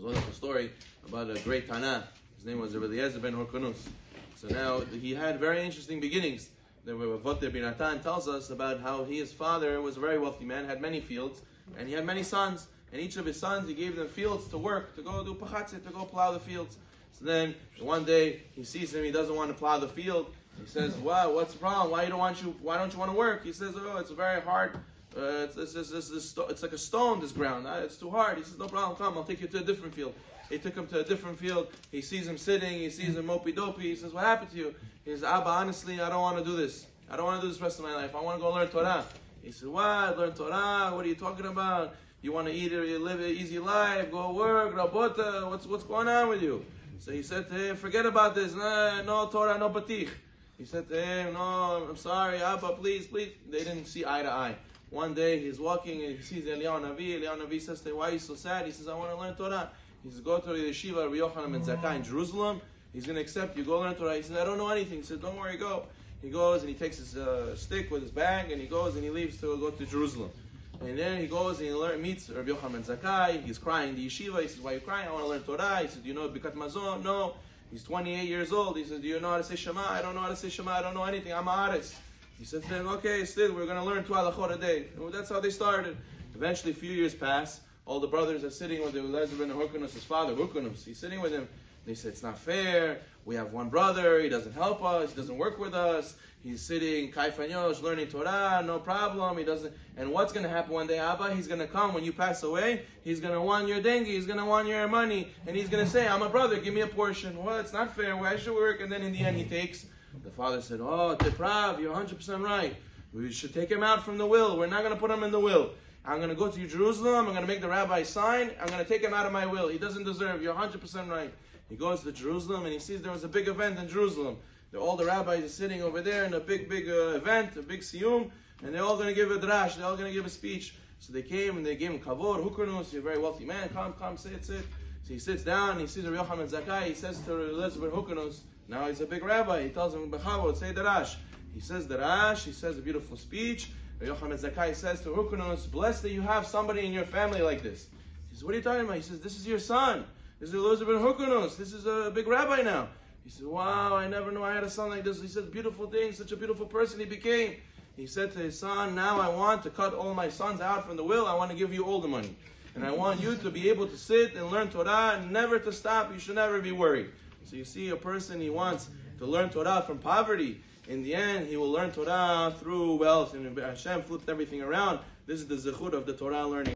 a wonderful story about a great Tana. His name was Rabbi Zino ben Horkonus. So now he had very interesting beginnings. The Voter Binatan tells us about how his father was a very wealthy man, had many fields, and he had many sons. And each of his sons, he gave them fields to work, to go do pachatze, to go plow the fields. So then one day he sees him, he doesn't want to plow the field. He says, "Wow, what's the problem? Why don't you want to work?" He says, "Oh, it's very hard. It's like a stone, this ground. It's too hard." He says, "No problem, come, I'll take you to a different field." He took him to a different field. He sees him sitting. He sees him mopey-dopey. He says, "What happened to you?" He says, "Abba, honestly, I don't want to do this. I don't want to do this the rest of my life. I want to go learn Torah." He said, "What? Learn Torah? What are you talking about? You want to live an easy life, go work, rabota, what's going on with you?" So he said to him, "Forget about this. No Torah, no batich." He said to him, "No, I'm sorry, Abba, please." They didn't see eye to eye. One day he's walking and he sees Eliyahu Navi. Eliyahu Navi says to him, "Why are you so sad?" He says, "I want to learn Torah." He says, "Go to the yeshiva Rabbi Yochanan ben Zakkai in Jerusalem. He's going to accept you. Go learn Torah." He says, "I don't know anything." He said, "Don't worry, go." He goes and he takes his stick with his bag and he goes and he leaves to go to Jerusalem. And then he goes and he meets Rabbi Yochanan ben Zakkai. He's crying in the yeshiva. He says, "Why are you crying?" "I want to learn Torah." He says, "Do you know Bikat Mazon?" "No." He's 28 years old. He says, "Do you know how to say Shema?" "I don't know how to say Shema. I don't know anything. I'm Haaretz." He said to him, "Okay, still, we're going to learn 2 halachot a day." And that's how they started. Eventually, a few years pass. All the brothers are sitting with Eliezer ben Horkonus, his father, Horkonus. He's sitting with him. They say, "It's not fair. We have one brother. He doesn't help us. He doesn't work with us. He's sitting, Kaifanyosh, learning Torah, no problem. He doesn't." And what's going to happen one day, Abba? He's going to come when you pass away. He's going to want your dengue. He's going to want your money. And he's going to say, "I'm a brother. Give me a portion." "Well, it's not fair. Why should we work?" And then in the end, he takes. The father said, "Oh, Teprav, you're 100% right. We should take him out from the will. We're not going to put him in the will. I'm going to go to Jerusalem. I'm going to make the rabbi sign. I'm going to take him out of my will. He doesn't deserve. You're 100% right." He goes to Jerusalem and he sees there was a big event in Jerusalem. All the rabbis are sitting over there in a big event, a big siyum, and they're all going to give a drash. They're all going to give a speech. So they came and they gave him kavod, hukurnos. "You're a very wealthy man. Come, sit. So he sits down and he sees Rabbi Yochanan ben Zakkai. He says to Eliezer ben Horkonus, now he's a big rabbi. He tells him, "Bechavod, say darash." He says darash. He says a beautiful speech. Rabbi Yochanan ben Zakkai says to Horkonus, "Blessed that you have somebody in your family like this." He says, "What are you talking about?" He says, "This is your son. This is Eliezer ben Horkonus. This is a big rabbi now." He said, "Wow, I never knew I had a son like this." He said, "Beautiful things, such a beautiful person he became." He said to his son, "Now I want to cut all my sons out from the will. I want to give you all the money. And I want you to be able to sit and learn Torah and never to stop. You should never be worried." So you see, a person, he wants to learn Torah from poverty. In the end, he will learn Torah through wealth. And Hashem flipped everything around. This is the zechut of the Torah learning.